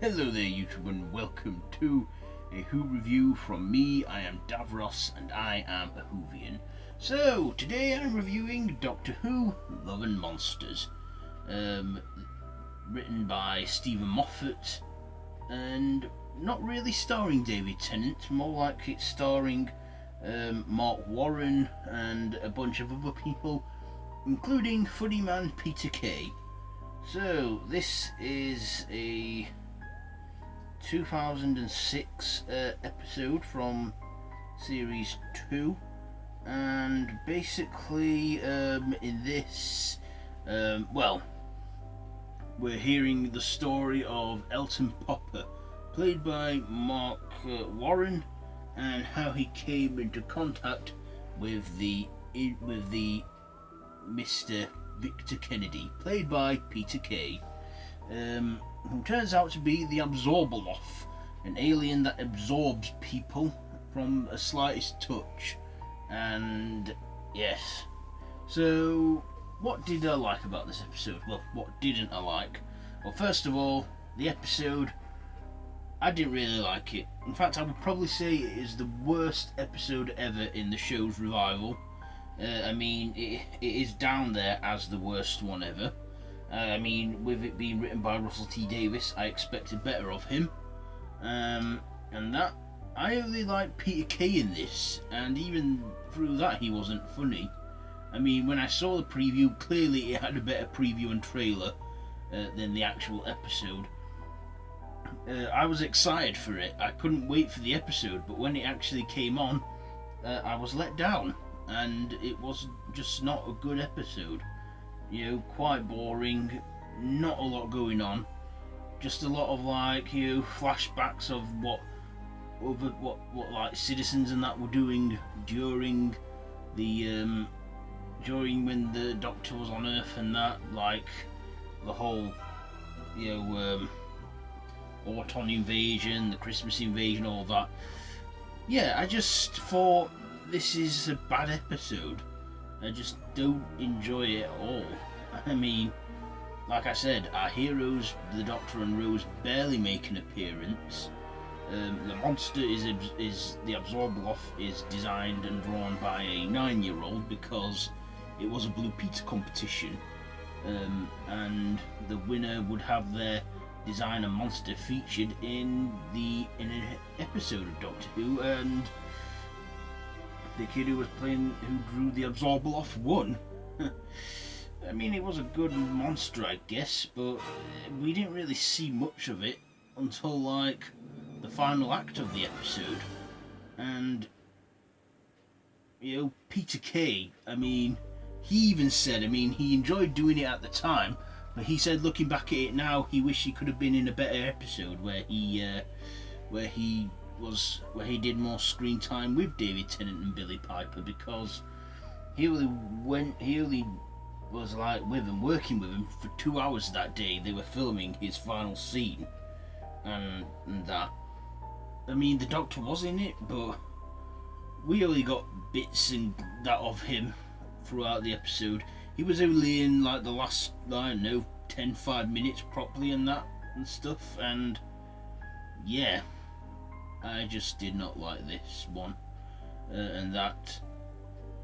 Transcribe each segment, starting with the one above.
Hello there YouTube and welcome to a Who review from me. I am Davros and I am a Whovian. So today I'm reviewing Doctor Who Love and Monsters, written by Stephen Moffat and not really starring David Tennant, more like it's starring Mark Warren and a bunch of other people, including funny man Peter Kay. So this is a 2006 episode from series 2, and basically in this we're hearing the story of Elton Popper, played by Mark Warren, and how he came into contact with the Mr. Victor Kennedy, played by Peter Kay, who turns out to be the Absorbaloff, an alien that absorbs people from a slightest touch. And yes, so what did I like about this episode? Well, what didn't I like? Well, first of all, the episode, I didn't really like it. In fact, I would probably say it is the worst episode ever in the show's revival. I mean, it is down there as the worst one ever. I mean, with it being written by Russell T Davies, I expected better of him. And that, I only liked Peter Kay in this, and even through that he wasn't funny. I mean, when I saw the preview, clearly it had a better preview and trailer than the actual episode. I was excited for it. I couldn't wait for the episode, but when it actually came on, I was let down, and it was just not a good episode. You know, quite boring, not a lot going on, just a lot of flashbacks of what like citizens and that were doing during the during when the Doctor was on Earth, and that, like the whole Auton invasion, the Christmas invasion, all that. Yeah, I just thought this is a bad episode. I just don't enjoy it at all. I mean, like I said, our heroes, the Doctor and Rose, barely make an appearance. The monster is the Absorbaloff is designed and drawn by a 9-year-old because it was a Blue Peter competition, and the winner would have their designer monster featured in an episode of Doctor Who, and the kid who drew the Absorbaloff won. I mean, it was a good monster, I guess, but we didn't really see much of it until like the final act of the episode. And Peter Kay, I mean, he even said, I mean, he enjoyed doing it at the time, but he said looking back at it now, he wished he could have been in a better episode where he did more screen time with David Tennant and Billie Piper, because he only was like working with him for 2 hours that day. They were filming his final scene, and that. I mean, the Doctor was in it, but we only got bits and that of him throughout the episode. He was only in like the last, I don't know, 5 minutes properly and that and stuff, and yeah, I just did not like this one and that.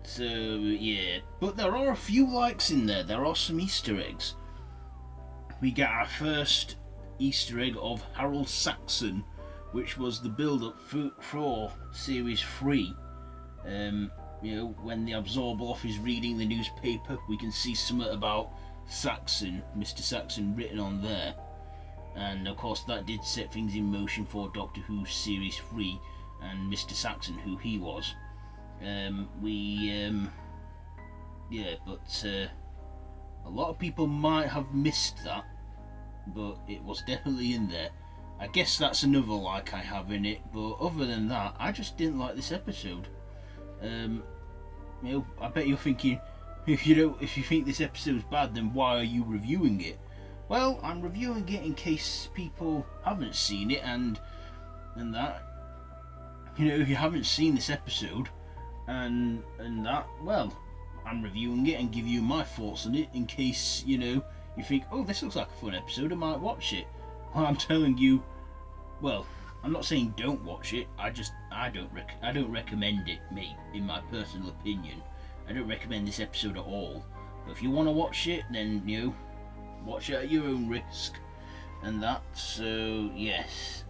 So yeah, but there are a few likes in there. There are some Easter eggs. We get our first Easter egg of Harold Saxon, which was the build-up for Series 3. When the Absorbaloff is reading the newspaper, we can see something about Saxon, Mr. Saxon, written on there. And of course that did set things in motion for Doctor Who Series 3 and Mr. Saxon, who he was. But a lot of people might have missed that, but it was definitely in there. I guess that's another like I have in it, but other than that, I just didn't like this episode. I bet you're thinking, if you think this episode's bad, then why are you reviewing it? Well, I'm reviewing it in case people haven't seen it, and that, if you haven't seen this episode and that, well, I'm reviewing it and give you my thoughts on it in case, you think, oh, this looks like a fun episode, I might watch it. Well, I'm telling you, well, I'm not saying don't watch it. I don't recommend it, mate. In my personal opinion, I don't recommend this episode at all. But if you want to watch it, then watch it at your own risk, and that. So yes.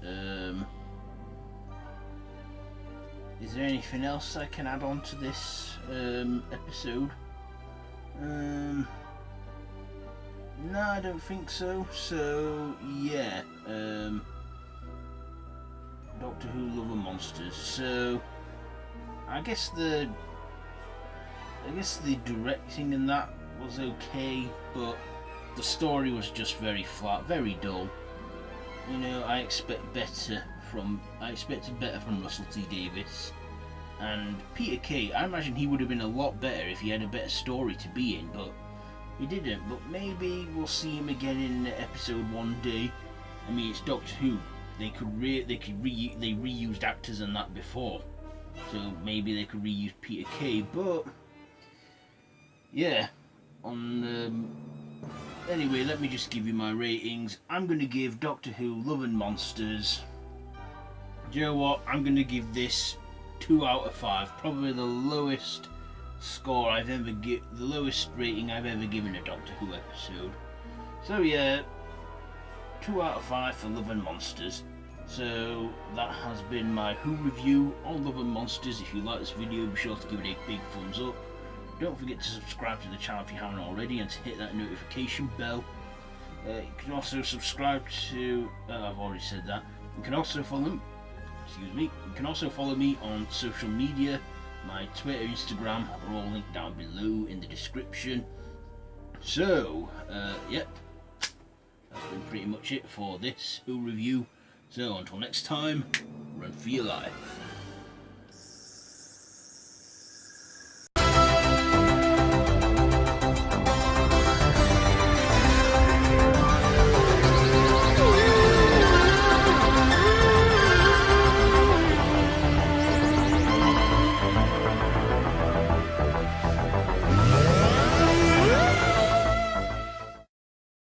Is there anything else I can add on to this episode? No, I don't think so. So yeah. Doctor Who Love and Monsters. So I guess the directing in that was okay, but the story was just very flat, very dull. I expected better from Russell T Davies and Peter Kay. I imagine he would have been a lot better if he had a better story to be in, but he didn't. But maybe we'll see him again in episode one day. I mean, it's Doctor Who. They reused actors in that before, so maybe they could reuse Peter Kay. But yeah, anyway, let me just give you my ratings. I'm going to give Doctor Who Love and Monsters. Do you know what? I'm going to give this 2 out of 5. Probably the lowest the lowest rating I've ever given a Doctor Who episode. So yeah, 2 out of 5 for Love and Monsters. So that has been my Who review on Love and Monsters. If you like this video, be sure to give it a big thumbs up. Don't forget to subscribe to the channel if you haven't already, and to hit that notification bell. You can also subscribe to... I've already said that. You can also follow me on social media. My Twitter, Instagram are all linked down below in the description. So, yep. That's been pretty much it for this Who review. So until next time, run for your life.